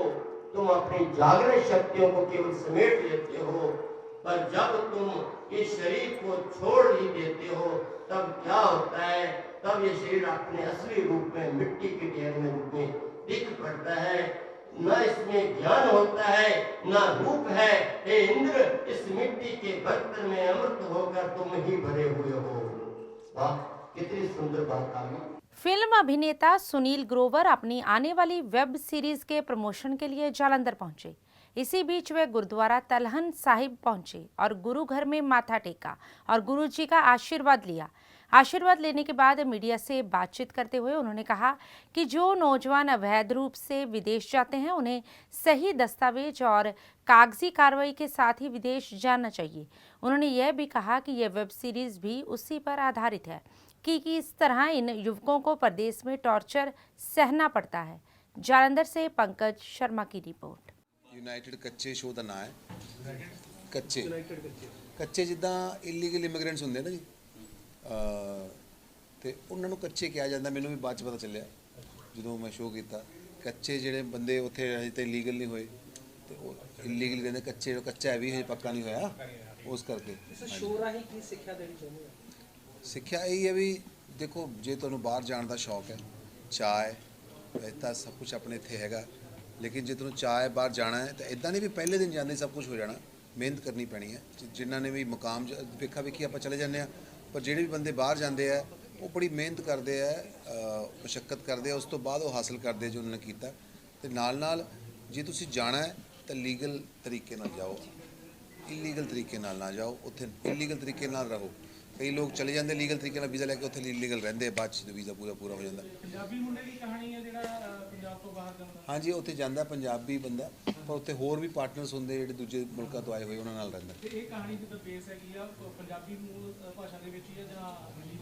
तुम अपनी जागरण शक्तियों को केवल समेट लेते हो, पर जब तुम इस शरीर को छोड़ ही देते हो तब क्या होता है? तब ये शरीर अपने असली रूप में मिट्टी के ढेर में रूप में दिख पड़ता है। न इसमें ज्ञान होता है न रूप है। हे इंद्र, इस मिट्टी के बर्तन में अमृत होकर तुम ही भरे हुए हो। वाह, कितनी सुंदर बात आ गई। फिल्म अभिनेता सुनील ग्रोवर अपनी आने वाली वेब सीरीज के प्रमोशन के लिए जालंधर पहुंचे। इसी बीच वे गुरुद्वारा तलहन साहिब पहुंचे और गुरु घर में माथा टेका और गुरु जी का आशीर्वाद लिया। आशीर्वाद लेने के बाद मीडिया से बातचीत करते हुए उन्होंने कहा कि जो नौजवान अवैध रूप से विदेश जाते हैं उन्हें सही दस्तावेज और कागजी कार्रवाई के साथ ही विदेश जाना चाहिए। उन्होंने यह भी कहा कि यह वेब सीरीज भी उसी पर आधारित है कि इस तरह इन युवकों को प्रदेश में टॉर्चर सहना पड़ता है। जालंधर से पंकज शर्मा की रिपोर्ट। यूनाइटेड कच्चे शो का नाम है। कच्चे जिदा इलीगल इमिग्रेंट्स होंगे ना जी, तो उन्होंने कच्चे कहा जाता। मैनू भी बाद पता चलिया जो मैं शो किया। कच्चे जोड़े बंदे उत्थे अजे तो लीगल नहीं होए तो इलीगल कहते कच्चे, कच्चा है भी हजे पक्का नहीं होया, उस करके सिक्ख्या यही है भी देखो, जे तुहानूं बाहर जाने का शौक है, चाह है, वैसे सब कुछ अपने इत्थे हैगा, लेकिन जे तुहानूं चाह है बाहर जाना है तो इदां नहीं भी पहले दिन जाते सब कुछ हो जाना। मेहनत करनी पैनी है। जिन्हों ने भी मुकाम वेखा वेखी आप चले जाते हैं, पर जोड़े भी बंदे बाहर जाते हैं वो बड़ी मेहनत करते हैं, मशक्कत करते हैं, उस तो बाद वो हासिल करते जो उन्होंने किया। तो नाल जे तुसी जाना है तो लीगल तरीके नाल जाओ, इलीगल तरीके नाल ना जाओ। उत्थे इलीगल तरीके नाल रहो। कई लोग चले जाते लीगल तरीके नाल वीज़ा लैके उत्थे इलीगल रहंदे, बाद च वीज़ा पूरा हो जाता। पंजाबी मुंडे की कहानी है जिहड़ा पंजाब तो बाहर जांदा। हाँ जी, उत्थे जांदा पंजाबी बंदा, पर उत्थे होर भी पार्टनर्स होंदे जिहड़े दूजे मुल्कां तो आए हुए उन्हां नाल रहिंदा। ते इह कहानी दी बेस हैगी आ पंजाबी मूल भाषा दे विच ही है जां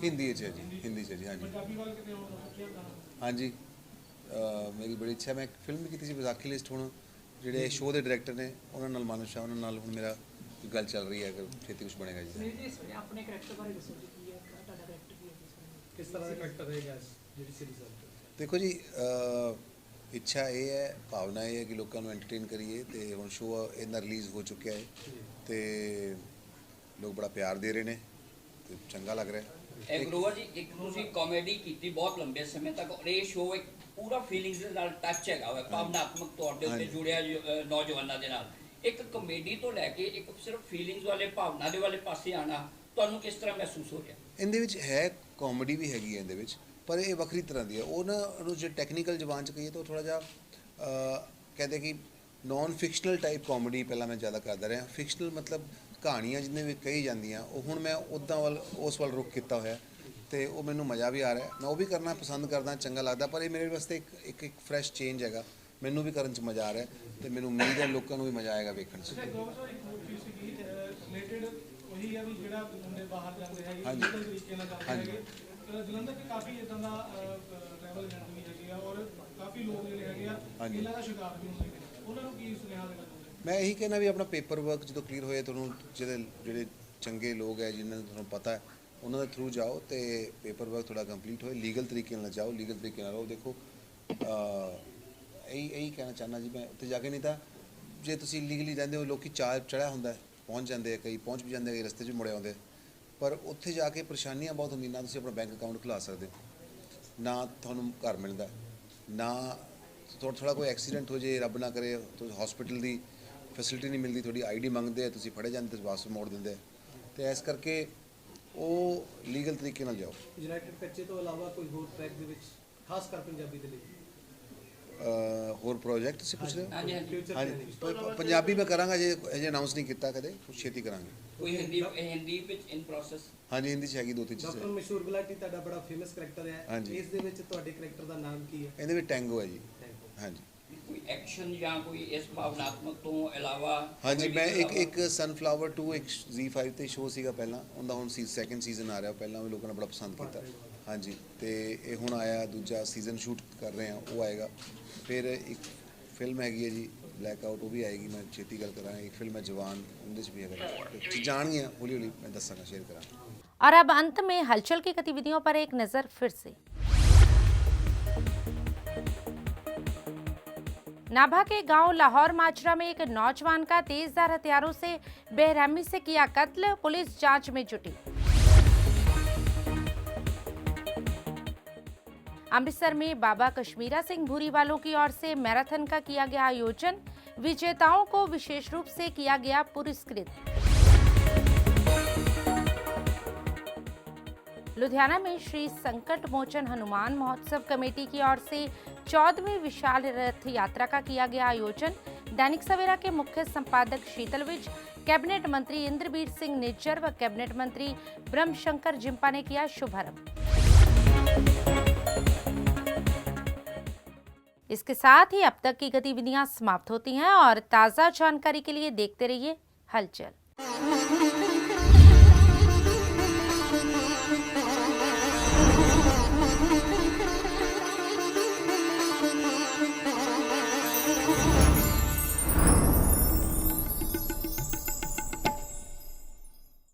हिंदी च है जी? हिंदी च जी। हाँ जी, पंजाबी वाल किते हो सोचिया कहानी? हाँ जी, मेरी बड़ी इच्छा है। मैं फिल्म भी की सी विसाखी लिस्ट, हुण जिहड़े शो के डायरैक्टर ने उन्हां नाल मानुष है, उन्हां नाल हुण मेरा गल चल रही है, अगर छेती कुछ बनेगा जी। अपने करैक्टर बारे दसो जी, की है ਤੁਹਾਡਾ ਕਰੈਕਟਰ ਕੀ ਹੈ, किस तरह का करैक्टर रहेगा ਜਿਹੜੀ सीरीज है? देखो जी, इच्छा ये है, भावना ये है कि लोगों को एंटरटेन करिए। तो हुण शो इन्ना रिलीज़ हो चुका है तो लोग बड़ा प्यार दे रहे हैं, तो चंगा लग रहा है। ਗੁਰੂਆ ਜੀ ਇੱਕ ਤੁਸੀਂ ਕਾਮੇਡੀ ਕੀਤੀ ਬਹੁਤ ਲੰਬੇ ਸਮੇਂ ਤੱਕ ਔਰ ਇਹ ਸ਼ੋਅ ਇੱਕ ਪੂਰਾ ਫੀਲਿੰਗਸ ਦੇ ਨਾਲ ਟੱਚ ਹੈਗਾ ਵਾ ਭਾਵਨਾਤਮਕ ਤੌਰ ਦੇ ਉੱਤੇ ਜੁੜਿਆ ਨੌਜਵਾਨਾਂ ਦੇ ਨਾਲ ਇੱਕ ਕਾਮੇਡੀ ਤੋਂ ਲੈ ਕੇ ਇੱਕ ਸਿਰਫ ਫੀਲਿੰਗਸ ਵਾਲੇ ਭਾਵਨਾ ਦੇ ਵਾਲੇ ਪਾਸੇ ਆਣਾ ਤੁਹਾਨੂੰ ਕਿਸ ਤਰ੍ਹਾਂ ਮਹਿਸੂਸ ਹੋ ਰਿਹਾ? ਇਹਦੇ ਵਿੱਚ ਹੈ ਕਾਮੇਡੀ ਵੀ ਹੈਗੀ ਹੈ ਇਹਦੇ ਵਿੱਚ, ਪਰ ਇਹ ਵੱਖਰੀ ਤਰ੍ਹਾਂ ਦੀ ਹੈ। ਉਹ ਨਾ ਉਹਨੂੰ ਜੇ ਟੈਕਨੀਕਲ ਜ਼ਬਾਨ 'ਚ ਕਹੀਏ ਤਾਂ ਥੋੜ੍ਹਾ ਜਿਹਾ ਕਹਿੰਦੇ ਕਿ ਨੌਨ ਫਿਕਸ਼ਨਲ ਟਾਈਪ ਕਾਮੇਡੀ ਪਹਿਲਾਂ ਮੈਂ ਜ਼ਿਆਦਾ ਕਰਦਾ ਰਿਹਾ। ਫਿਕਸ਼ਨਲ ਮਤਲਬ ਕਹਾਣੀਆਂ ਜਿੰਨੇ ਵੀ ਕਹੀ ਜਾਂਦੀਆਂ ਉਹ ਹੁਣ ਮੈਂ ਉੱਦਾਂ ਉਸ ਵੱਲ ਰੁਖ ਕੀਤਾ ਹੋਇਆ ਤੇ ਉਹ ਮੈਨੂੰ ਮਜ਼ਾ ਵੀ ਆ ਰਿਹਾ। ਮੈਂ ਉਹ ਵੀ ਕਰਨਾ ਪਸੰਦ ਕਰਦਾ, ਚੰਗਾ ਲੱਗਦਾ, ਪਰ ਇਹ ਮੇਰੇ ਵਾਸਤੇ ਇੱਕ ਫਰੈਸ਼ ਚੇਂਜ ਹੈਗਾ। ਮੈਨੂੰ ਵੀ ਕਰਨ 'ਚ ਮਜ਼ਾ ਆ ਰਿਹਾ ਤੇ ਮੈਨੂੰ ਉਮੀਦ ਹੈ ਲੋਕਾਂ ਨੂੰ ਵੀ ਮਜ਼ਾ ਆਏਗਾ ਵੇਖਣ 'ਚ। ਹਾਂਜੀ ਜਲੰਧਰ ਦੇ ਕਾਫੀ ਇਦਾਂ ਦਾ ਟਰੈਵਲ ਏਜੰਟ ਵੀ ਹੈਗੇ ਆ ਔਰ ਕਾਫੀ ਲੋਕ ਜਿਹੜੇ ਹੈਗੇ ਆ ਇਹਨਾਂ ਦਾ ਸ਼ਿਕਾਰ ਵੀ ਹੁੰਦੇ ਨੇ, ਉਹਨਾਂ ਨੂੰ ਕੀ ਸੁਨੇਹਾ ਦੇਣਾ ਚਾਹੁੰਦੇ? ਮੈਂ ਇਹੀ ਕਹਿਣਾ ਵੀ ਆਪਣਾ ਪੇਪਰ ਵਰਕ ਜਦੋਂ ਕਲੀਅਰ ਹੋਏ ਤੁਹਾਨੂੰ ਜਿਹੜੇ ਚੰਗੇ ਲੋਕ ਹੈ ਜਿਨ੍ਹਾਂ ਨੂੰ ਤੁਹਾਨੂੰ ਪਤਾ ਹੈ ਉਹਨਾਂ ਦੇ ਥਰੂ ਜਾਓ ਤੇ ਪੇਪਰ ਵਰਕ ਥੋੜਾ ਕੰਪਲੀਟ ਹੋਏ, ਲੀਗਲ ਤਰੀਕੇ ਨਾਲ ਜਾਓ, ਲੀਗਲ ਤਰੀਕੇ ਨਾਲ ਰਹੋ। ਦੇਖੋ ਇਹੀ ਕਹਿਣਾ ਚਾਹੁੰਦਾ ਜੀ ਮੈਂ ਉੱਥੇ ਜਾ ਕੇ। ਨਹੀਂ ਤਾਂ ਜੇ ਤੁਸੀਂ ਲੀਗਲੀ ਰਹਿੰਦੇ ਹੋ ਲੋਕੀ ਚਾਹ ਚੜ੍ਹਿਆ ਹੁੰਦਾ ਪਹੁੰਚ ਜਾਂਦੇ, ਕਈ ਪਹੁੰਚ ਵੀ ਜਾਂਦੇ, ਕਈ ਰਸਤੇ 'ਚ ਮੁੜੇ ਆਉਂਦੇ, ਪਰ ਉੱਥੇ ਜਾ ਕੇ ਪਰੇਸ਼ਾਨੀਆਂ ਬਹੁਤ ਹੁੰਦੀਆਂ। ਨਾ ਤੁਸੀਂ ਆਪਣਾ ਬੈਂਕ ਅਕਾਊਂਟ ਖੁਲਾ ਸਕਦੇ, ਨਾ ਤੁਹਾਨੂੰ ਘਰ ਮਿਲਦਾ, ਨਾ ਥੋੜਾ ਕੋਈ ਐਕਸੀਡੈਂਟ ਹੋ ਜੇ ਰੱਬ ਨਾ ਕਰੇ ਤੁਸੀਂ ਹਸਪੀਟਲ ਦੀ ਫੈਸਿਲਿਟੀ ਨਹੀਂ ਮਿਲਦੀ, ਤੁਹਾਡੀ ਆਈਡੀ ਮੰਗਦੇ ਆ, ਤੁਸੀਂ ਫੜੇ ਜਾਂਦੇ, ਵਾਪਸ ਮੋੜ ਦਿੰਦੇ ਆ। ਤੇ ਇਸ ਕਰਕੇ ਉਹ ਲੀਗਲ ਤਰੀਕੇ ਨਾਲ ਜਾਓ। ਯੂਨਾਈਟਿਡ ਕੱਚੇ ਤੋਂ ਇਲਾਵਾ ਕੋਈ ਹੋਰ ਟਰੈਕ ਦੇ ਵਿੱਚ ਖਾਸ ਕਰ ਪੰਜਾਬੀ ਦੇ ਲਈ ਹੋਰ ਪ੍ਰੋਜੈਕਟ ਤੁਸੀਂ ਪੁੱਛ ਰਹੇ ਹੋ? ਹਾਂਜੀ ਪੰਜਾਬੀ ਮੈਂ ਕਰਾਂਗਾ, ਜੇ ਅਜੇ ਅਨਾਉਂਸ ਨਹੀਂ ਕੀਤਾ ਕਦੇ, ਛੇਤੀ ਕਰਾਂਗੇ। ਕੋਈ ਹਿੰਦੀ ਵਿੱਚ ਇਨ ਪ੍ਰੋਸੈਸ? ਹਾਂਜੀ ਹਿੰਦੀ 'ਚ ਹੈਗੀ 2-3 ਚੀਜ਼ਾਂ। ਡਾਕਟਰ ਮਸ਼ਹੂਰ ਗੁਲਾਟੀ ਤੁਹਾਡਾ ਬੜਾ ਫੇਮਸ ਕਰੈਕਟਰ ਹੈ, ਇਸ ਦੇ ਵਿੱਚ ਤੁਹਾਡੇ ਕਰੈਕਟਰ ਦਾ ਨਾਮ ਕੀ ਹੈ? ਇਹਦੇ ਵਿੱਚ ਟੈਂਗੋ ਹੈ ਜੀ। ਹਾਂਜੀ ਕੋਈ ਐਕਸ਼ਨ ਜਾਂ ਕੋਈ ਇਸ ਭਾਵਨਾਤਮਕ ਤੋਂ ਇਲਾਵਾ? ਹਾਂਜੀ ਮੈਂ ਇੱਕ ਸਨਫਲਾਵਰ 2 ਇੱਕ Z5 ਤੇ ਸ਼ੋਅ ਸੀਗਾ ਪਹਿਲਾਂ, ਉਹਦਾ ਹੁਣ ਸੈਕੰਡ ਸੀਜ਼ਨ ਆ ਰਿਹਾ। ਪਹਿਲਾਂ ਵੀ ਲੋਕਾਂ ਨੇ ਬੜਾ ਪਸੰਦ ਕੀਤਾ। ਹਾਂਜੀ ਤੇ ਇਹ ਹੁਣ ਆਇਆ ਦੂਜਾ ਸੀਜ਼ਨ ਸ਼ੂਟ ਕਰ ਰਹੇ ਹਾਂ, ਉਹ ਆਏਗਾ। ਫਿਰ ਇੱਕ ਫਿਲਮ ਹੈਗੀ ਹੈ ਜੀ ਬਲੈਕ ਆਊਟ, ਉਹ ਵੀ ਆਏਗੀ, ਮੈਂ ਛੇਤੀ ਗੱਲ ਕਰਾਂਗਾ। ਇੱਕ ਫਿਲਮ ਹੈ ਜਵਾਨ, ਉਹਦੇ 'ਚ ਵੀ ਹੈਗਾ। ਚੀਜ਼ਾਂ ਆਉਣਗੀਆਂ हौली हौली, मैं दसांगा, शेयर करांगा। और अब अंत में हलचल की गतिविधियों पर एक नजर फिर से। नाभा के गांव लाहौर माजरा में एक नौजवान का तेजधार हथियारों से बेरहमी से किया कत्ल, पुलिस जांच में जुटी। अमृतसर में बाबा कश्मीरा सिंह भूरीवालों की ओर से मैराथन का किया गया आयोजन, विजेताओं को विशेष रूप से किया गया पुरस्कृत। लुधियाना में श्री संकट मोचन हनुमान महोत्सव कमेटी की ओर से 14वीं विशाल रथ यात्रा का किया गया आयोजन। दैनिक सवेरा के मुख्य संपादक शीतल विज, कैबिनेट मंत्री इंद्रबीर सिंह निज्जर व कैबिनेट मंत्री ब्रह्मशंकर जिम्पा ने किया शुभारंभ। इसके साथ ही अब तक की गतिविधियां समाप्त होती हैं और ताज़ा जानकारी के लिए देखते रहिए हलचल।